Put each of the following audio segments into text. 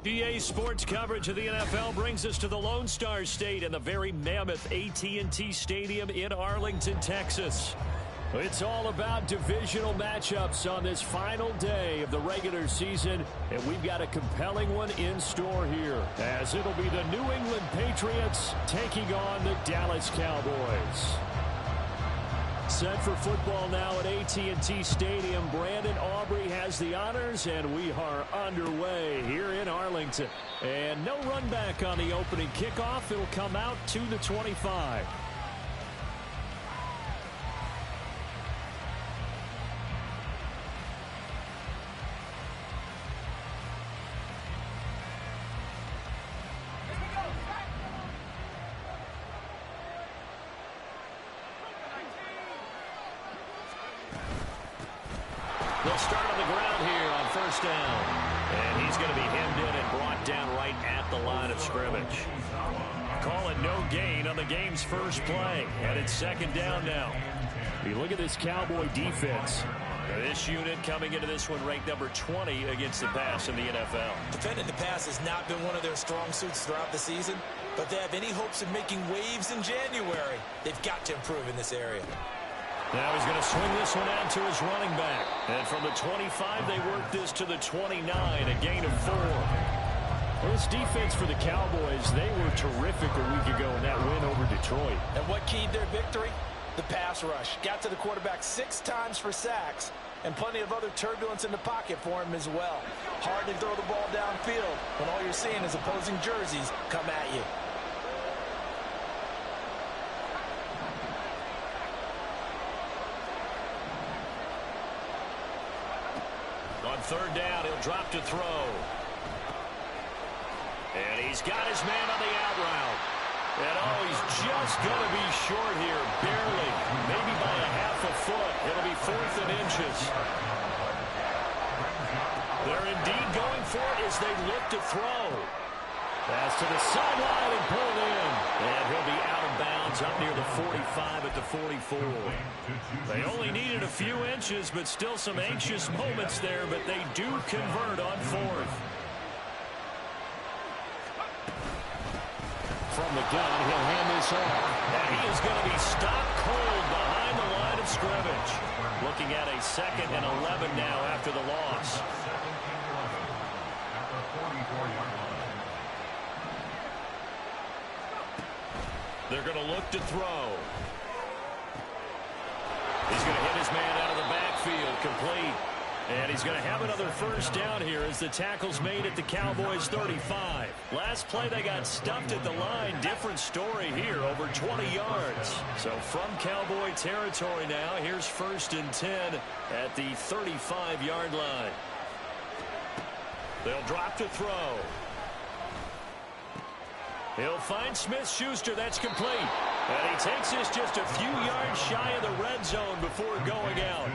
EA Sports coverage of the NFL brings us to the Lone Star State and the very mammoth AT&T Stadium in Arlington, Texas. It's all about divisional matchups on this final day of the regular season, and we've got a compelling one in store here, as it'll be the New England Patriots taking on the Dallas Cowboys. Set for football now at AT&T Stadium. Brandon Aubrey has the honors, and we are underway here in Arlington. And no run back on the opening kickoff. It'll come out to the 25. They'll start on the ground here on first down. And he's going to be hemmed in and brought down right at the line of scrimmage. Call it no gain on the game's first play. And it's second down now. You look at this Cowboy defense. This unit coming into this one ranked number 20 against the pass in the NFL. Defending the pass has not been one of their strong suits throughout the season, but if they have any hopes of making waves in January, they've got to improve in this area. Now he's going to swing this one out to his running back. And from the 25, they work this to the 29, a gain of 4. Well, this defense for the Cowboys, they were terrific a week ago in that win over Detroit. And what keyed their victory? The pass rush. Got to the quarterback 6 times for sacks, and plenty of other turbulence in the pocket for him as well. Hard to throw the ball downfield when all you're seeing is opposing jerseys come at you. On third down, he'll drop to throw. And he's got his man on the out route. And oh, he's just going to be short here, barely, maybe by a half a foot. It'll be 4th and inches. They're indeed going for it as they look to throw. Pass to the sideline and pulled in. And he'll be out of bounds up near the 45 at the 44. They only needed a few inches, but still some anxious moments there, but they do convert on 4th. From the gun, he'll hand this off. And he is going to be stopped cold behind the line of scrimmage. Looking at a 2nd and 11 now after the loss. They're going to look to throw. He's going to hit his man out of the backfield, complete. And he's going to have another first down here as the tackle's made at the Cowboys 35. Last play, they got stuffed at the line. Different story here, over 20 yards. So from Cowboy territory now, here's 1st and 10 at the 35-yard line. They'll drop to throw. He'll find Smith-Schuster. That's complete. And he takes this just a few yards shy of the red zone before going out.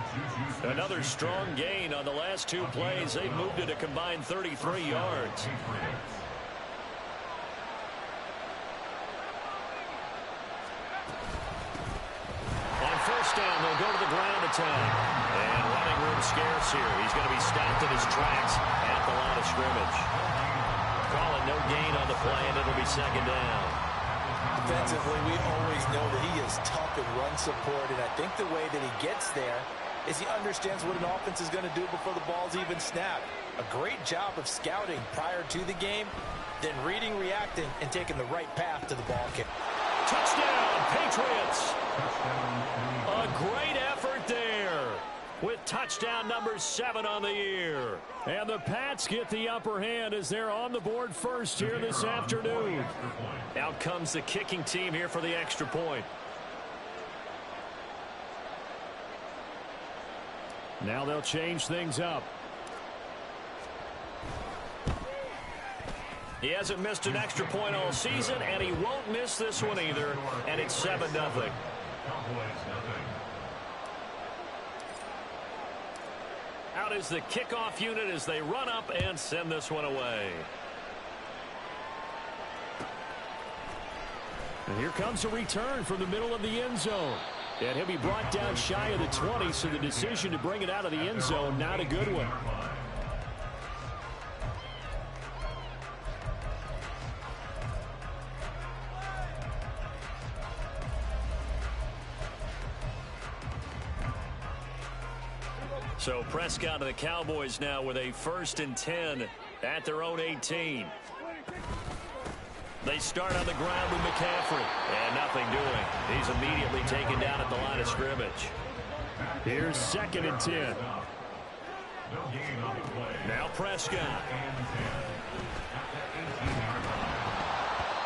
Another strong gain on the last 2 plays. They've moved it a combined 33 yards. On first down, they'll go to the ground attack. And running room scarce here. He's going to be stopped in his tracks at the line of scrimmage. Call it no gain on the play, and it'll be 2nd down. Defensively, we always know that he is tough in run support, and I think the way that he gets there is he understands what an offense is going to do before the ball's even snapped. A great job of scouting prior to the game, then reading, reacting, and taking the right path to the ball kick. Touchdown, Patriots! A great effort there with touchdown number 7 on the year. And the Pats get the upper hand as they're on the board first here this afternoon. Out comes the kicking team here for the extra point. Now they'll change things up. He hasn't missed an extra point all season, and he won't miss this one either. And it's 7-0. Out is the kickoff unit as they run up and send this one away. And here comes a return from the middle of the end zone. And he'll be brought down shy of the 20, so the decision to bring it out of the end zone, not a good one. So Prescott and the Cowboys now with a 1st and 10 at their own 18. They start on the ground with McCaffrey. And nothing doing. He's immediately taken down at the line of scrimmage. Here's 2nd and 10. Now Prescott.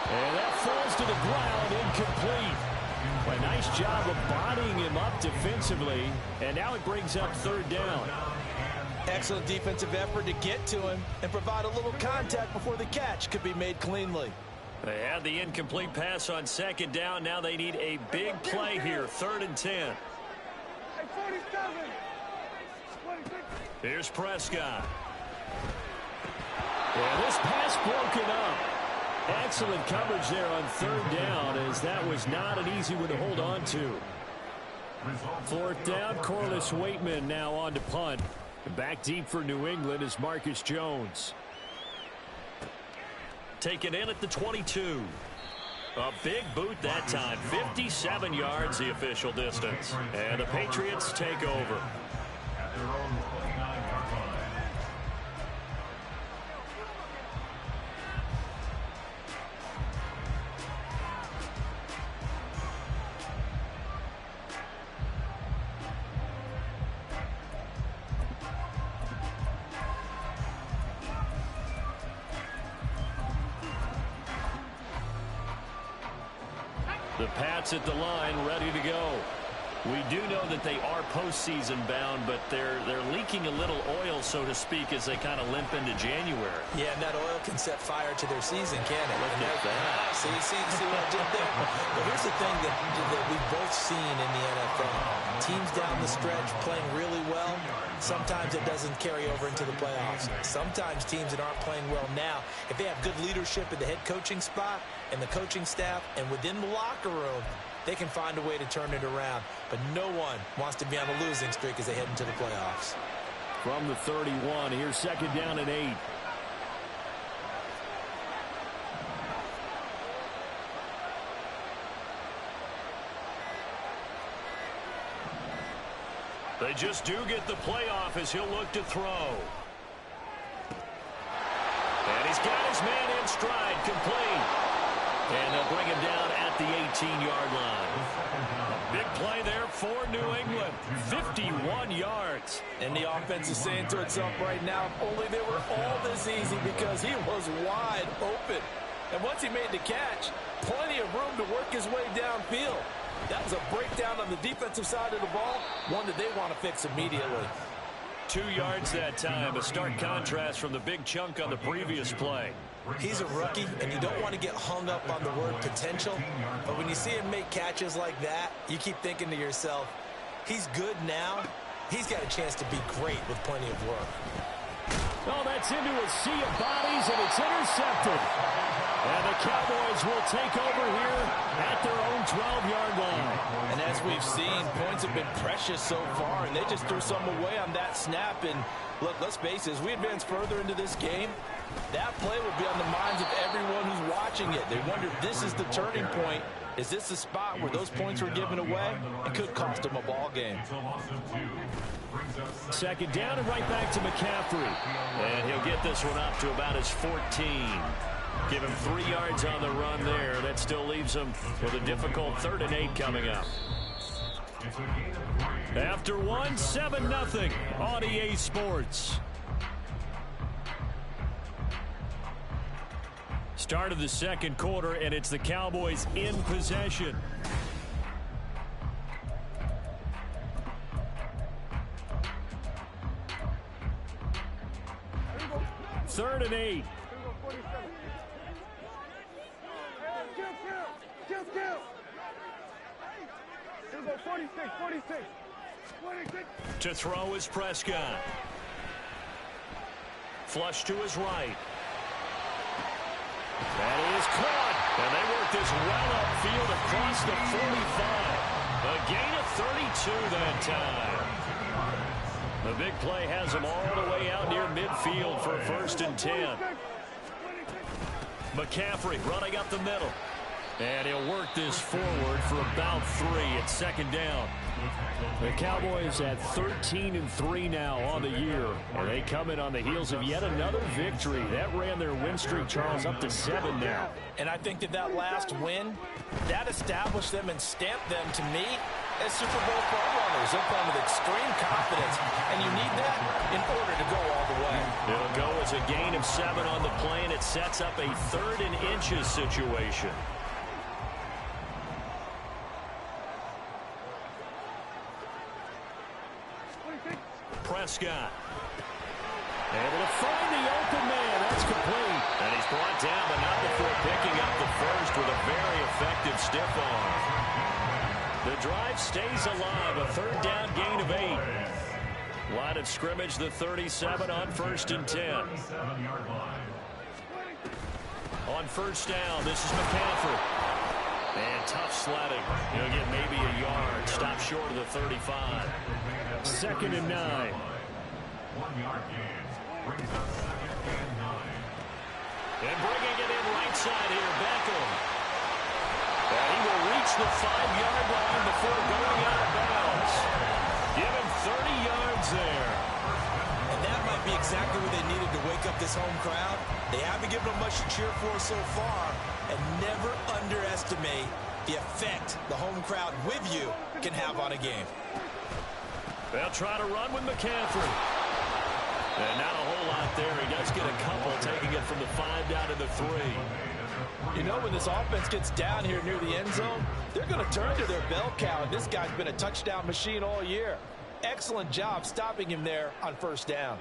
And that falls to the ground, incomplete. A nice job of bodying him up defensively. And now it brings up 3rd down. Excellent defensive effort to get to him and provide a little contact before the catch could be made cleanly. They had the incomplete pass on 2nd down. Now they need a big play here. 3rd and 10. Here's Prescott. Yeah, this pass broken up. Excellent coverage there on 3rd down, as that was not an easy one to hold on to. 4th down, Corliss Waitman now on to punt. Back deep for New England is Marcus Jones. Taken in at the 22. A big boot that time. 57 yards the official distance. And the Patriots take over. The Pats at the line, ready to go. We do know that they are postseason bound, but they're leaking a little oil, so to speak, as they kind of limp into January. Yeah, and that oil can set fire to their season, can it? Look at that. See what I did there? But here's the thing that we've both seen in the NFL. Teams down the stretch playing really well. Sometimes it doesn't carry over into the playoffs. Sometimes teams that aren't playing well now, if they have good leadership at the head coaching spot and the coaching staff and within the locker room, they can find a way to turn it around. But no one wants to be on a losing streak as they head into the playoffs. From the 31, here's 2nd down and 8. They just do get the playoff as he'll look to throw. And he's got his man in stride, complete. And they'll bring him down at the 18-yard line. Big play there for New England. 51 yards. And the offense is saying to itself right now, if only they were all this easy, because he was wide open. And once he made the catch, plenty of room to work his way downfield. That was a breakdown on the defensive side of the ball, one that they want to fix immediately. 2 yards that time, a stark contrast from the big chunk on the previous play. He's a rookie, and you don't want to get hung up on the word potential, but when you see him make catches like that, you keep thinking to yourself, he's good now. He's got a chance to be great with plenty of work. Oh, that's into a sea of bodies, and it's intercepted. And the Cowboys will take over here at their own 12-yard line. And as we've seen, points have been precious so far, and they just threw some away on that snap. And look, let's face it, as we advance further into this game, that play will be on the minds of everyone who's watching it. They wonder if this is the turning point. Is this the spot where those points were given away? It could cost them a ball game. 2nd down and right back to McCaffrey. And he'll get this one up to about his 14. Give him 3 yards on the run there. That still leaves him with a difficult 3rd and 8 coming up. After one, 7-0 on EA Sports. Start of the 2nd quarter, and it's the Cowboys in possession. Third and 8. To throw is Prescott. Flush to his right. That is caught. And they work this well upfield across the 45. A gain of 32 that time. The big play has them all the way out near midfield for a 1st and 10. McCaffrey running up the middle. And he'll work this forward for about 3 at 2nd down. The Cowboys at 13-3 now on the year, and they come in on the heels of yet another victory. That ran their win streak, Charles, up to 7 now. And I think that last win, that established them and stamped them, to me, as Super Bowl frontrunners. They're playing with extreme confidence, and you need that in order to go all the way. It'll go as a gain of 7 on the play, and it sets up a 3rd and inches situation. Prescott able to find the open man. That's complete. And he's brought down, but not before picking up the first with a very effective stiff arm. The drive stays alive. A 3rd down gain of 8. Line of scrimmage, the 37 on 1st and 10. On 1st down, this is McCaffrey. And tough sledding. He'll get maybe a yard. Stop short of the 35. 2nd and 9. 1-yard gain. Brings up 2nd and 9. And bringing it in right side here, Beckham. And he will reach the 5-yard line before going out of bounds. Give him 30 yards there. And that might be exactly what they needed to wake up this home crowd. They haven't given them much to cheer for so far. And never underestimate the effect the home crowd with you can have on a game. They'll try to run with McCaffrey. And not a whole lot there. He does get a couple, taking it from the 5 down to the 3. You know, when this offense gets down here near the end zone, they're going to turn to their bell cow. And this guy's been a touchdown machine all year. Excellent job stopping him there on 1st down.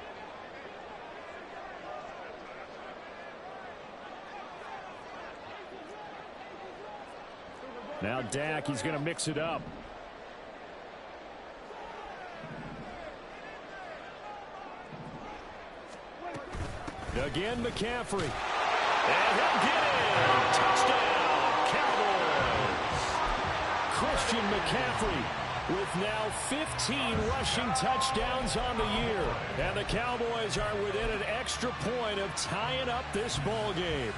Now Dak, he's going to mix it up. Again, McCaffrey. And he'll get it. Touchdown, Cowboys. Christian McCaffrey with now 15 rushing touchdowns on the year. And the Cowboys are within an extra point of tying up this ball game.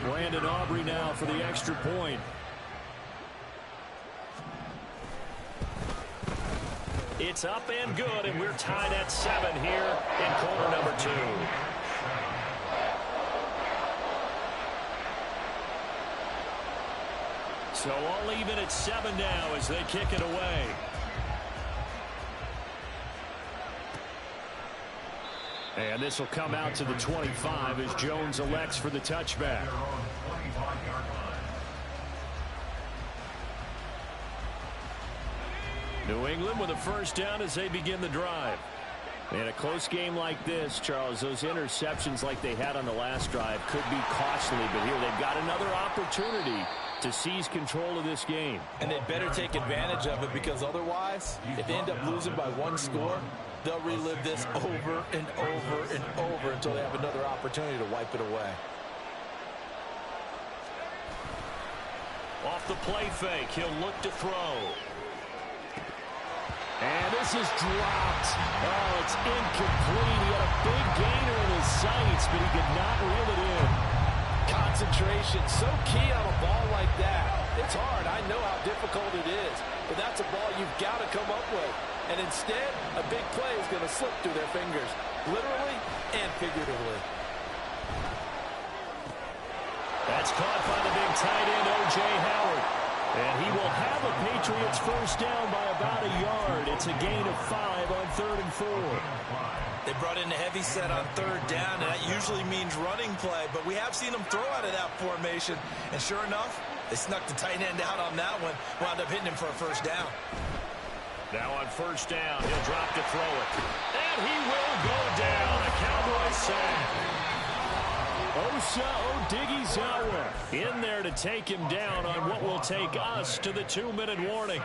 Brandon Aubrey now for the extra point. It's up and good, and we're tied at 7 here in quarter number 2. So all even at 7 now as they kick it away. And this will come out to the 25 as Jones elects for the touchback. New England with a 1st down as they begin the drive. In a close game like this, Charles, those interceptions like they had on the last drive could be costly, but here they've got another opportunity to seize control of this game. And they'd better take advantage of it, because otherwise, if they end up losing by 1 score, they'll relive this over and over and over until they have another opportunity to wipe it away. Off the play fake, he'll look to throw. And this is dropped. Oh, it's incomplete. He had a big gainer in his sights, but he could not reel it in. Concentration, so key on a ball like that. It's hard. I know how difficult it is, but that's a ball you've got to come up with. And instead, a big play is going to slip through their fingers, literally and figuratively. That's caught by the big tight end, O.J. Howard. And he will have a Patriots 1st down by about a yard. It's a gain of 5 on 3rd and 4. They brought in a heavy set on 3rd down, and that usually means running play, but we have seen them throw out of that formation. And sure enough, they snuck the tight end out on that one, wound up hitting him for a 1st down. Now on 1st down, he'll drop to throw it. And he will go down. A Cowboys sack. Osa Odighizuwa in there to take him down on what will take us to the 2-minute warning.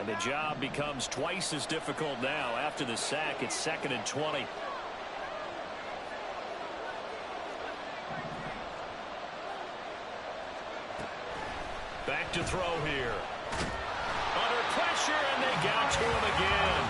And the job becomes twice as difficult now. After the sack, it's 2nd and 20. Back to throw here. Under pressure, and they got to him again.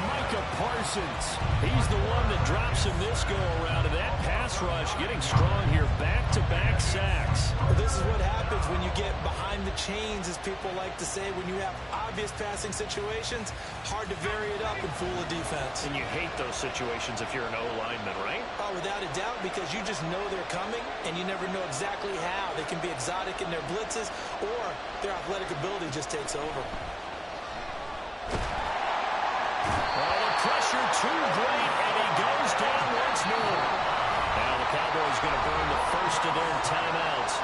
Micah Parsons. He's the one that drops him this go-around, and that pass rush getting strong here. Back-to-back sacks. Well, this is what happens when you get behind the chains, as people like to say. When you have obvious passing situations, hard to vary it up and fool a defense. And you hate those situations if you're an O-lineman, right? Oh, without a doubt, because you just know they're coming, and you never know exactly how. They can be exotic in their blitzes, or their athletic ability just takes over. Oh, the pressure too great, and he goes down once more. Now the Cowboys going to burn the first of their timeouts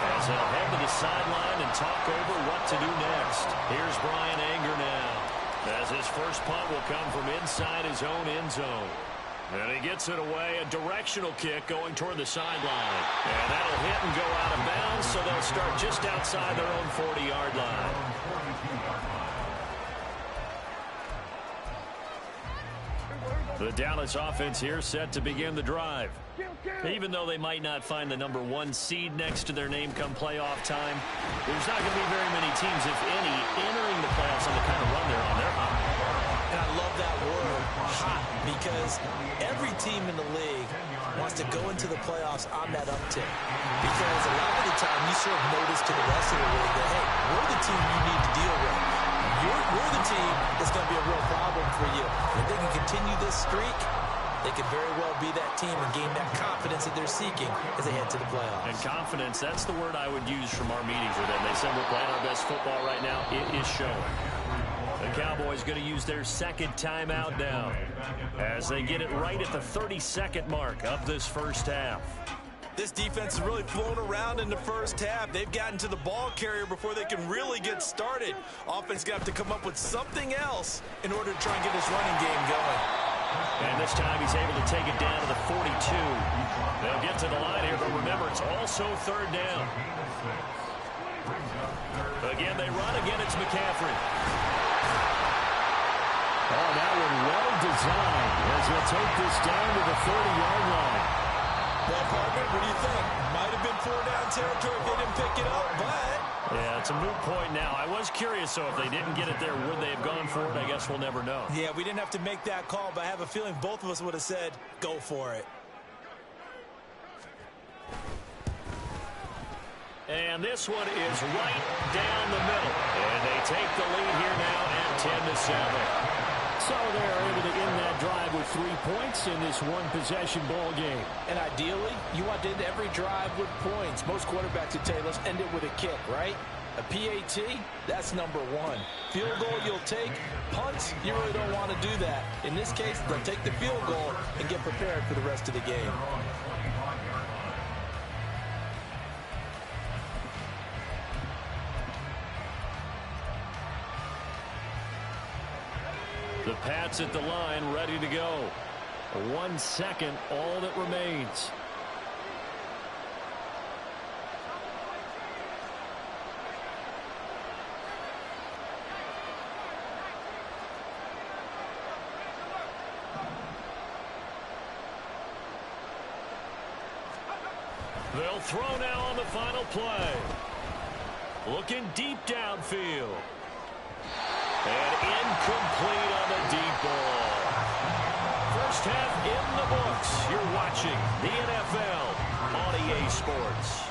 as they'll head to the sideline and talk over what to do next. Here's Bryan Anger now, as his first punt will come from inside his own end zone. And he gets it away, a directional kick going toward the sideline. And that'll hit and go out of bounds, so they'll start just outside their own 40-yard line. The Dallas offense here set to begin the drive. Even though they might not find the #1 seed next to their name come playoff time, there's not going to be very many teams, if any, entering the playoffs on the kind of run they're on. They're hot. And I love that word, hot, because every team in the league wants to go into the playoffs on that uptick. Because a lot of the time you serve notice to the rest of the league that, hey, we're the team you need to deal with. We're the team that's going to be a real problem for you. And if they can continue this streak, they could very well be that team and gain that confidence that they're seeking as they head to the playoffs. And confidence, that's the word I would use from our meetings with them. They said we're playing our best football right now. It is showing. The Cowboys going to use their second timeout now as they get it right at the 32nd mark of this first half. This defense has really flown around in the first half. They've gotten to the ball carrier before they can really get started. Offense got to come up with something else in order to try and get this running game going. And this time he's able to take it down to the 42. They'll get to the line here, but remember, it's also third down. Again, they run. Again, it's McCaffrey. Oh, that one well designed as he'll take this down to the 30-yard line. Well, partner, what do you think? Might have been 4-down territory if they didn't pick it up, but... Yeah, it's a moot point now. I was curious, so if they didn't get it there, would they have gone for it? I guess we'll never know. Yeah, we didn't have to make that call, but I have a feeling both of us would have said, go for it. And this one is right down the middle. And they take the lead here now at 10-7. So they're able to end that drive with 3 points in this one-possession ball game. And ideally, you want to end every drive with points. Most quarterbacks would tell you, let's end it with a kick, right? A PAT, that's #1. Field goal you'll take. Punts, you really don't want to do that. In this case, they'll take the field goal and get prepared for the rest of the game. The Pats at the line, ready to go. 1 second, all that remains. They'll throw now on the final play. Looking deep downfield. And incomplete on the deep ball. First half in the books. You're watching the NFL on EA Sports.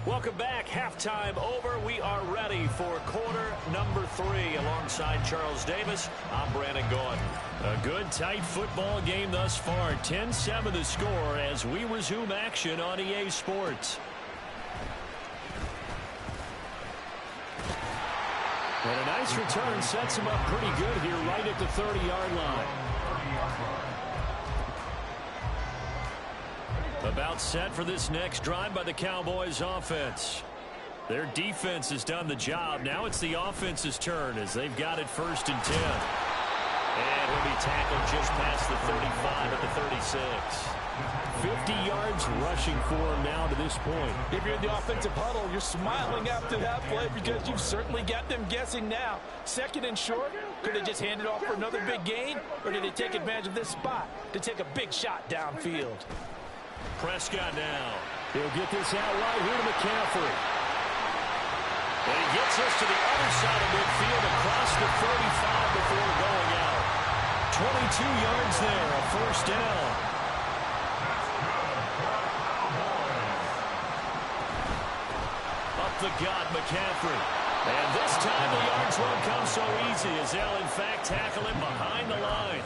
Welcome back. Halftime over. We are ready for quarter number 3. Alongside Charles Davis, I'm Brandon Gaudin. A good, tight football game thus far. 10-7 the score as we resume action on EA Sports. And a nice return sets him up pretty good here right at the 30-yard line. About set for this next drive by the Cowboys offense. Their defense has done the job. Now it's the offense's turn as they've got it 1st and 10. And he'll be tackled just past the 35 at the 36. 50 yards rushing for him now to this point. If you're in the offensive huddle, you're smiling after that play because you've certainly got them guessing now. 2nd and short, Could they just hand it off for another big gain? Or did they take advantage of this spot to take a big shot downfield? Prescott now. He'll get this out right here to McCaffrey. And he gets us to the other side of midfield across the 35 before going out. 22 yards there, a first down. Up the gut, McCaffrey. And this time the yards won't come so easy as they'll in fact tackle him behind the line.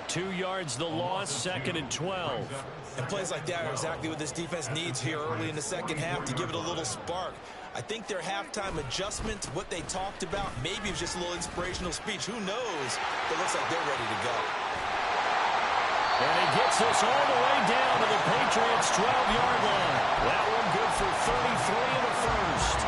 2 yards the loss, 2nd and 12. And plays like that are exactly what this defense needs here early in the second half to give it a little spark. I think their halftime adjustment, what they talked about, maybe it was just a little inspirational speech. Who knows? It looks like they're ready to go. And he gets us all the way down to the Patriots' 12-yard line. That one good for 33 in the first.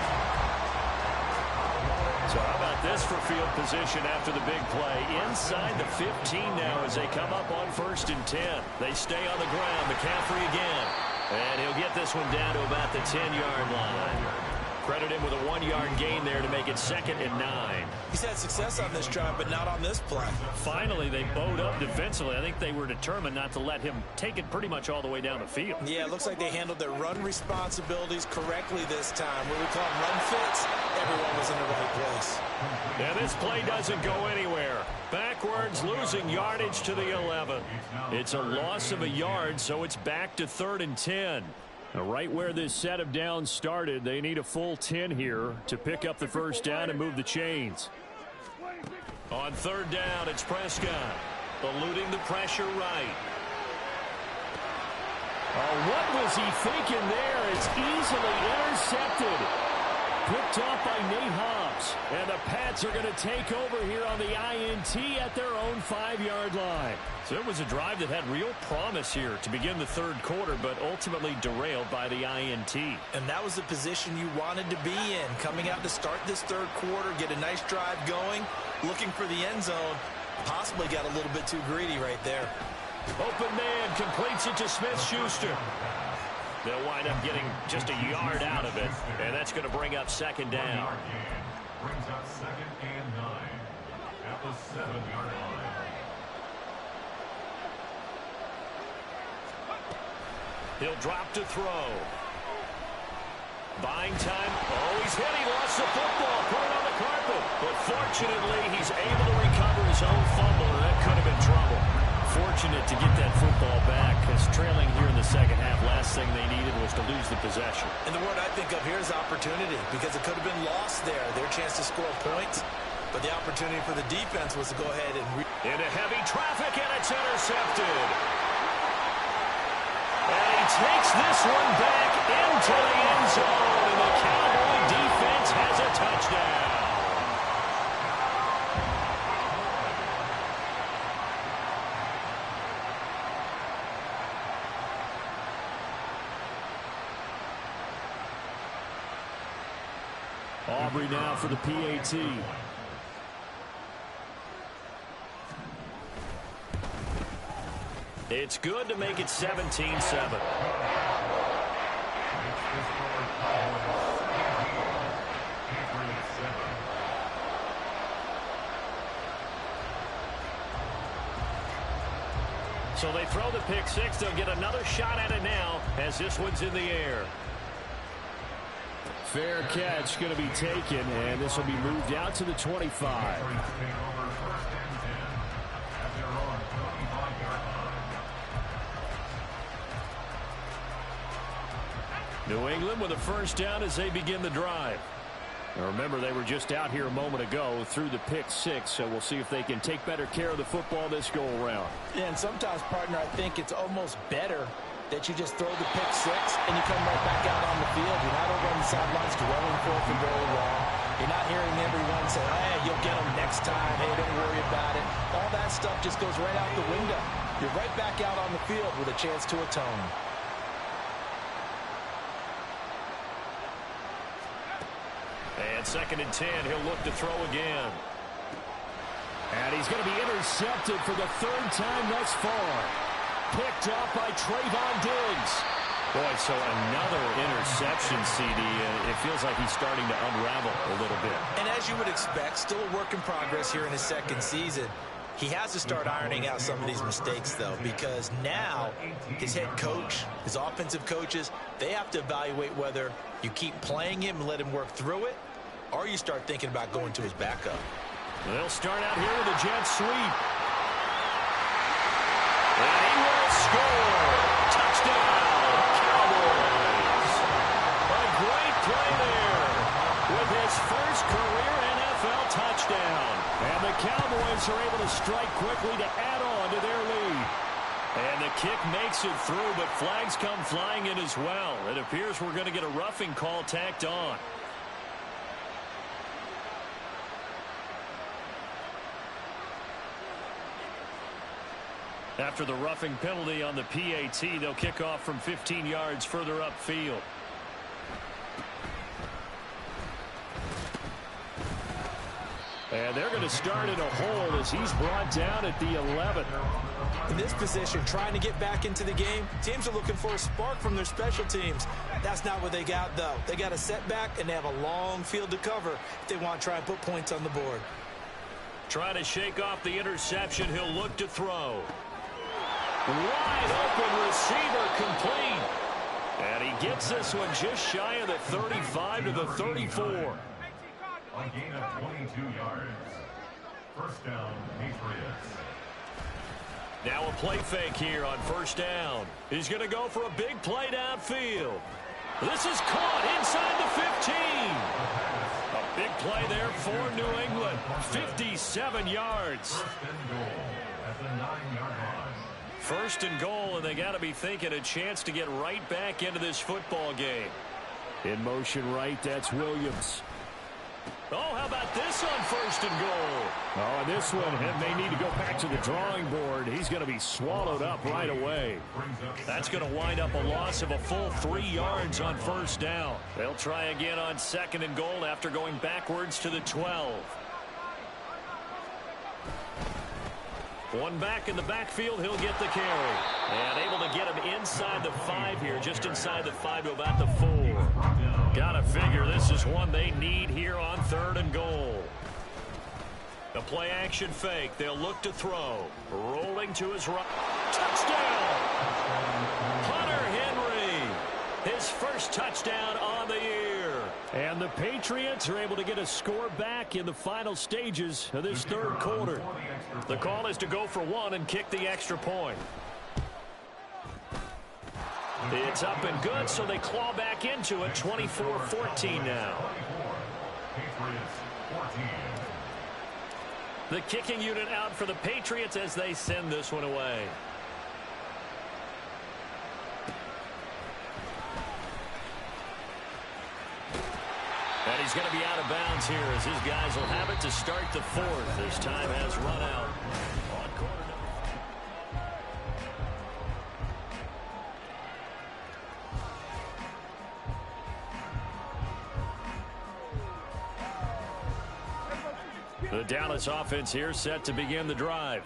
So how about this for field position after the big play? Inside the 15 now as they come up on 1st and 10. They stay on the ground. McCaffrey again. And he'll get this one down to about the 10-yard line. Credit him with a 1-yard gain there to make it 2nd and 9. He's had success on this drive, but not on this play. Finally, they bowed up defensively. I think they were determined not to let him take it pretty much all the way down the field. Yeah, it looks like they handled their run responsibilities correctly this time. What we call them run fits, everyone was in the right place. And this play doesn't go anywhere. Backwards, losing yardage to the 11. It's a loss of a yard, so it's back to 3rd and 10. Now, right where this set of downs started, they need a full 10 here to pick up the first down and move the chains. On 3rd down, it's Prescott, eluding the pressure right. Oh, what was he thinking there? It's easily intercepted. Picked off by Nate Hobbs. And the Pats are going to take over here on the INT at their own 5-yard line. So it was a drive that had real promise here to begin the 3rd quarter, but ultimately derailed by the INT. And that was the position you wanted to be in. Coming out to start this 3rd quarter, get a nice drive going, looking for the end zone. Possibly got a little bit too greedy right there. Open man completes it to Smith-Schuster. They'll wind up getting just a yard out of it, and that's going to bring up 2nd down. Brings up 2nd and 9 at the 7-yard line. He'll drop to throw. Buying time. Oh, he's hit. He lost the football. Put it on the carpet. But fortunately, he's able to recover his own fumble, and that could have been trouble. Fortunate to get that football back, because trailing here in the second half, last thing they needed was to lose the possession. And the word I think of here is opportunity, because it could have been lost there, their chance to score points. But the opportunity for the defense was to go ahead and... Into heavy traffic, and it's intercepted. And he takes this one back into the end zone, and the Cowboy defense has a touchdown. Aubrey now for the PAT. It's good to make it 17-7. So they throw the pick six. They'll get another shot at it now as this one's in the air. Fair catch going to be taken, and this will be moved out to the 25. New England with a first down as they begin the drive. Now remember, they were just out here a moment ago through the pick six, so we'll see if they can take better care of the football this go-around. Yeah, and sometimes, partner, I think it's almost better that you just throw the pick six and you come right back out on the field. You're not over on the sidelines dwelling for it for very long. You're not hearing everyone say, hey, you'll get them next time. Hey, don't worry about it. All that stuff just goes right out the window. You're right back out on the field with a chance to atone. And 2nd and 10, he'll look to throw again. And he's going to be intercepted for the 3rd time thus far. Picked up by Trayvon Diggs. Boy, so another interception, CD, and it feels like he's starting to unravel a little bit. And as you would expect, still a work in progress here in his second season. He has to start ironing out some of these mistakes, though, because now his head coach, his offensive coaches, they have to evaluate whether you keep playing him and let him work through it, or you start thinking about going to his backup. They'll start out here with a jet sweep. And he will score. Touchdown, Cowboys. A great play there with his first career NFL touchdown. And the Cowboys are able to strike quickly to add on to their lead. And the kick makes it through, but flags come flying in as well. It appears we're going to get a roughing call tacked on. After the roughing penalty on the PAT, they'll kick off from 15 yards further upfield. And they're going to start in a hole as he's brought down at the 11. In this position, trying to get back into the game, teams are looking for a spark from their special teams. That's not what they got, though. They got a setback, and they have a long field to cover if they want to try and put points on the board. Trying to shake off the interception. He'll look to throw. Wide open receiver complete. And he gets this one just shy of the 35 to the 34. A gain of 22 yards. First down, Patriots. Now a play fake here on first down. He's going to go for a big play downfield. This is caught inside the 15. A big play there for New England. 57 yards. First and goal at the 9-yard line. First and goal, and they got to be thinking a chance to get right back into this football game. In motion right, that's Williams. Oh, how about this on first and goal? Oh, and this one, and they need to go back to the drawing board. He's going to be swallowed up right away. That's going to wind up a loss of a full 3 yards on first down. They'll try again on second and goal after going backwards to the 12. One back in the backfield, he'll get the carry. And able to get him inside the 5 here, just inside the 5 to about the 4. Gotta figure this is one they need here on third and goal. The play action fake. They'll look to throw. Rolling to his right. Touchdown! Hunter Henry. His first touchdown on the year. And the Patriots are able to get a score back in the final stages of this third quarter. The call is to go for one and kick the extra point. It's up and good, so they claw back into it. 24-14 now. Patriots 14. The kicking unit out for the Patriots as they send this one away. And he's going to be out of bounds here as his guys will have it to start the fourth. As time has run out. On quarter number. The Dallas offense here set to begin the drive.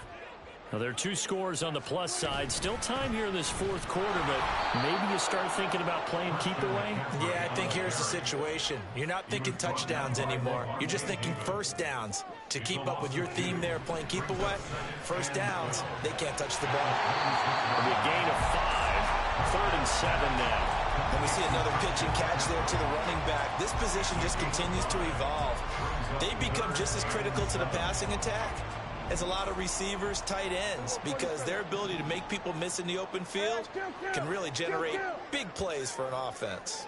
Now, there are 2 scores on the plus side. Still time here in this fourth quarter, but maybe you start thinking about playing keep away? Yeah, I think here's the situation. You're not thinking touchdowns anymore. You're just thinking first downs. To keep up with your theme there, playing keep away, first downs, they can't touch the ball. It'll be a gain of 5. 3rd and 7 now. And we see another pitch and catch there to the running back. This position just continues to evolve. They become just as critical to the passing attack as a lot of receivers, tight ends, because their ability to make people miss in the open field can really generate big plays for an offense.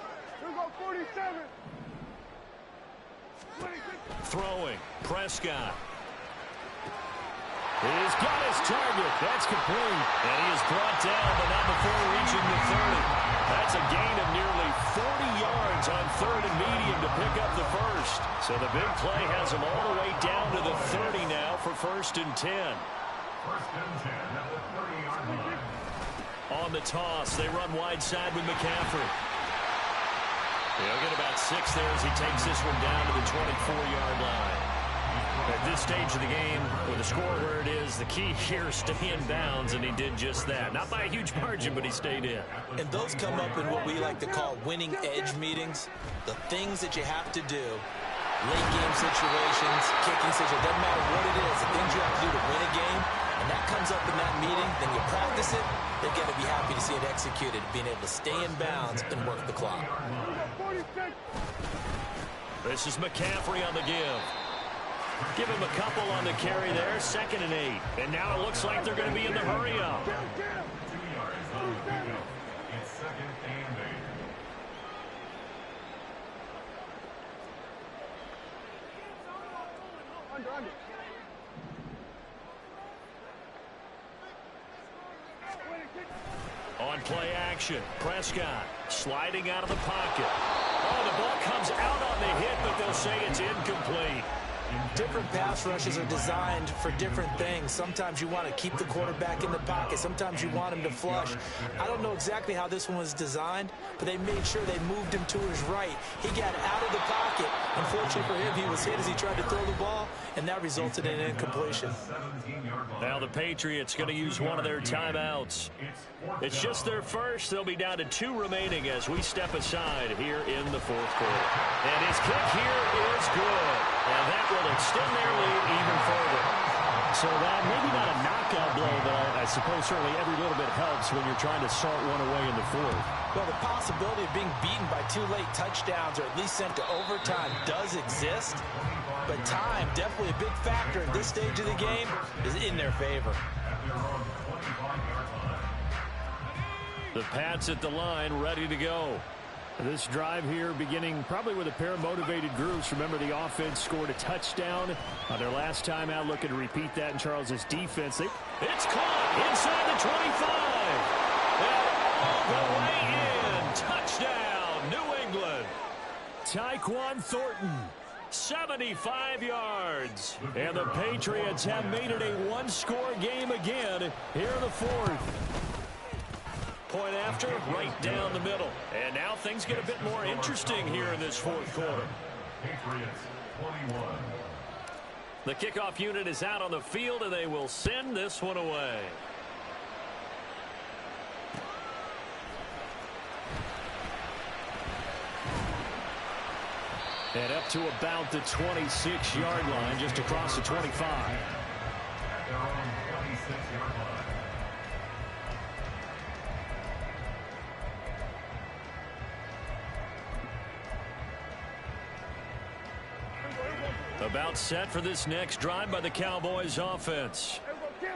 Throwing, Prescott. He's got his target. That's complete. And he is brought down, but not before reaching the 30. That's a gain of nearly 40 yards on 3rd and medium to pick up the first. So the big play has him all the way down to the 30 now for 1st and 10. 1st and 10 at the 30-yard line. On the toss, they run wide side with McCaffrey. He'll get about 6 there as he takes this one down to the 24-yard line. At this stage of the game, with the score where it is, the key here is stay in bounds, and he did just that. Not by a huge margin, but he stayed in. And those come up in what we like to call winning edge meetings. The things that you have to do, late game situations, kicking situations, doesn't matter what it is, the things you have to do to win a game, and that comes up in that meeting, then you practice it, they're going to be happy to see it executed, being able to stay in bounds and work the clock. This is McCaffrey on the give. Give him a couple on the carry there, 2nd and 8. And now it looks like they're going to be in the hurry-up. 2 yards on the pickup. It's 2nd and 8. On play action, Prescott sliding out of the pocket. Oh, the ball comes out on the hit, but they'll say it's incomplete. Different pass rushes are designed for different things. Sometimes you want to keep the quarterback in the pocket. Sometimes you want him to flush. I don't know exactly how this one was designed, but they made sure they moved him to his right. He got out of the pocket. Unfortunately for him, he was hit as he tried to throw the ball, and that resulted in an incompletion. Now the Patriots going to use one of their timeouts. It's just their first. They'll be down to 2 remaining as we step aside here in the 4th quarter. And his kick here is good. And that will extend their lead even further. So that maybe not a knockout blow, but I suppose certainly every little bit helps when you're trying to salt one away in the 4th. Well, the possibility of being beaten by 2 late touchdowns or at least sent to overtime does exist. But time, definitely a big factor at this stage of the game, is in their favor. The Pats at the line, ready to go. This drive here beginning probably with a pair of motivated groups. Remember, the offense scored a touchdown on their last time out. Looking to repeat that in Charles's defense. It's caught inside the 25. And all the way in. Touchdown, New England. Tyquan Thornton, 75 yards. And the Patriots have made it a 1-score game again here in the 4th. Point after, right down the middle. And now things get a bit more interesting here in this 4th quarter. Patriots 21. The kickoff unit is out on the field, and they will send this one away. And up to about the 26-yard line, just across the 25. At their own 26-yard line. About set for this next drive by the Cowboys offense.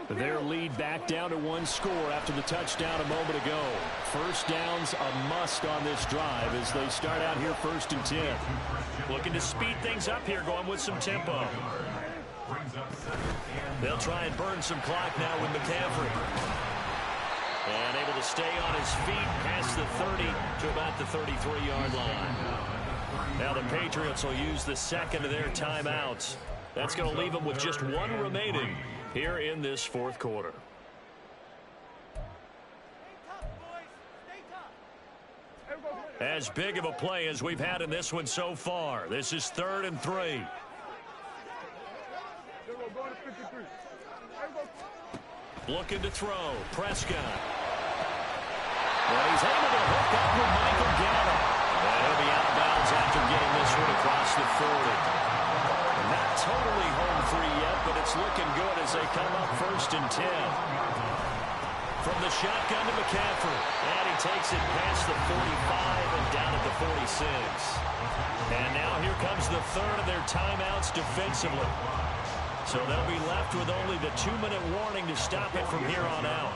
Their lead back down to 1 score after the touchdown a moment ago. First down's a must on this drive as they start out here 1st and 10. Looking to speed things up here, going with some tempo. They'll try and burn some clock now with McCaffrey. And able to stay on his feet past the 30 to about the 33-yard line. Now the Patriots will use the 2nd of their timeouts. That's going to leave them with just 1 remaining here in this 4th quarter. As big of a play as we've had in this one so far. This is 3rd and 3. Looking to throw. Prescott. And he's able to hook up with Michael Gallup. And he'll be out of bounds after getting this one across the 40. Not totally home free yet, but it's looking good as they come up 1st and 10. From the shotgun to McCaffrey. And he takes it past the 45 and down at the 46. And now here comes the 3rd of their timeouts defensively. So they'll be left with only the 2-minute warning to stop it from here on out.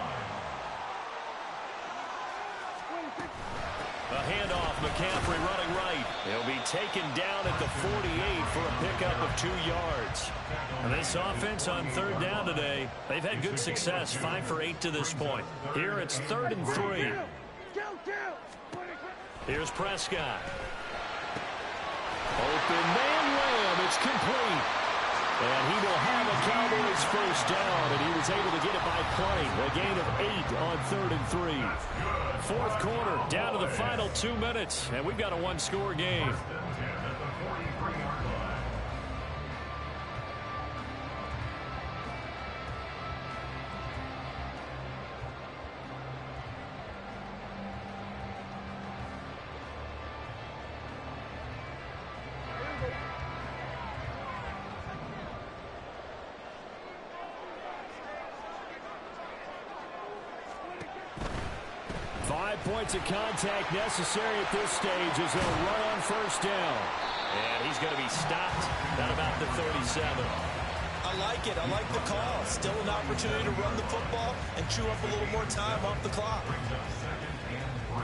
A handoff, McCaffrey running right. He'll be taken down at the 48 for a pickup of 2 yards. And this offense on 3rd down today, they've had good success, 5 for 8 to this point. Here it's 3rd and 3. Here's Prescott. Open man Lamb, it's complete. And he will have a Cowboys 1st down, and he was able to get it by play. A gain of 8 on 3rd and 3. 4th quarter, down to the final 2 minutes, and we've got a 1-score game. 5 points of contact necessary at this stage as they'll run on first down. And he's going to be stopped at about the 37. I like it. I like the call. Still an opportunity to run the football and chew up a little more time off the clock. Brings up 2nd and 3.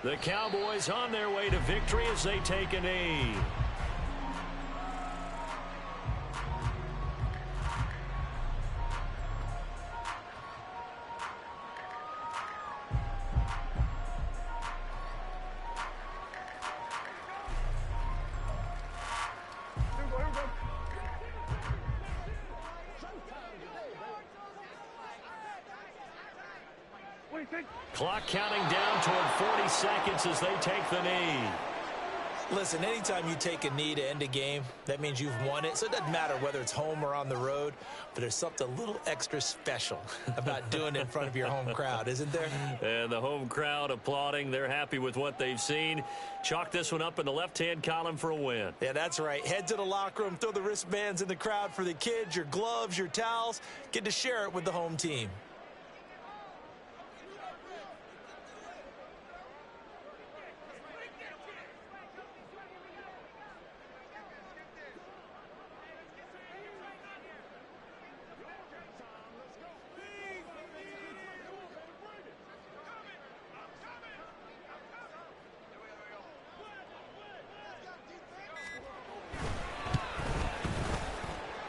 The Cowboys on their way to victory as they take a knee. Clock counting down toward 40 seconds as they take the knee. Listen, anytime you take a knee to end a game, that means you've won it. So it doesn't matter whether it's home or on the road, but there's something a little extra special about doing it in front of your home crowd, isn't there? And the home crowd applauding. They're happy with what they've seen. Chalk this one up in the left-hand column for a win. Yeah, that's right. Head to the locker room, throw the wristbands in the crowd for the kids, your gloves, your towels. Get to share it with the home team.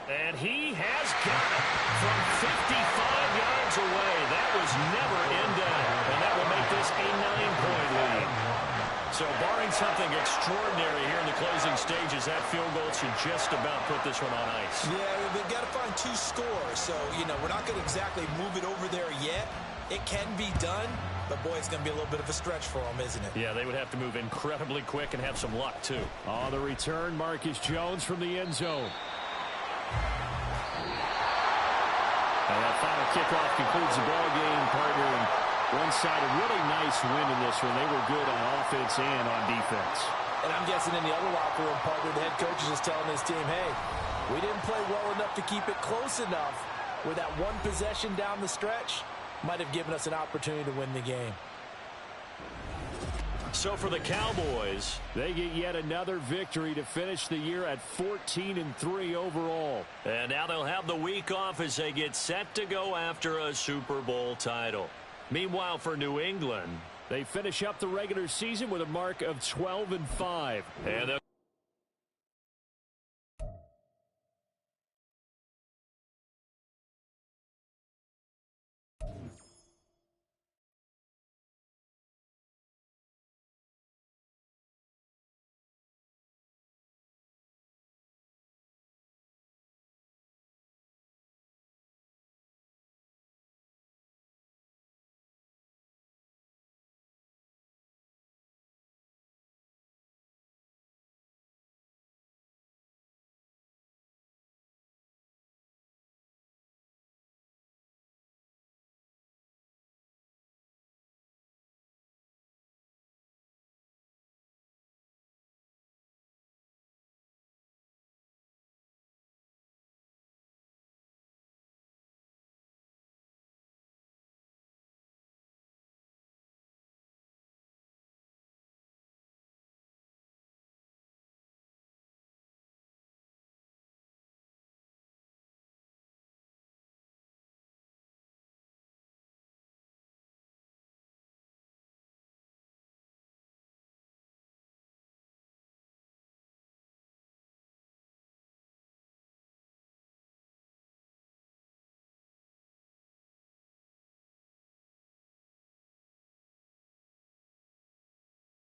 And he has got it from 55 yards away. That was never in doubt. And that will make this a 9-point lead. So barring something extraordinary here in the closing stages, that field goal should just about put this one on ice. Yeah, they've got to find 2 scores. So, we're not going to exactly move it over there yet. It can be done, but, boy, it's going to be a little bit of a stretch for them, isn't it? Yeah, they would have to move incredibly quick and have some luck, too. On the return, Marcus Jones from the end zone. And that final kickoff concludes the ball game, partner. And one side, a really nice win in this one. They were good on offense and on defense. And I'm guessing in the other locker room, partner, the head coach is just telling his team, hey, we didn't play well enough to keep it close enough where that one possession down the stretch might have given us an opportunity to win the game. So for the Cowboys, they get yet another victory to finish the year at 14-3 overall. And now they'll have the week off as they get set to go after a Super Bowl title. Meanwhile, for New England, they finish up the regular season with a mark of 12-5. And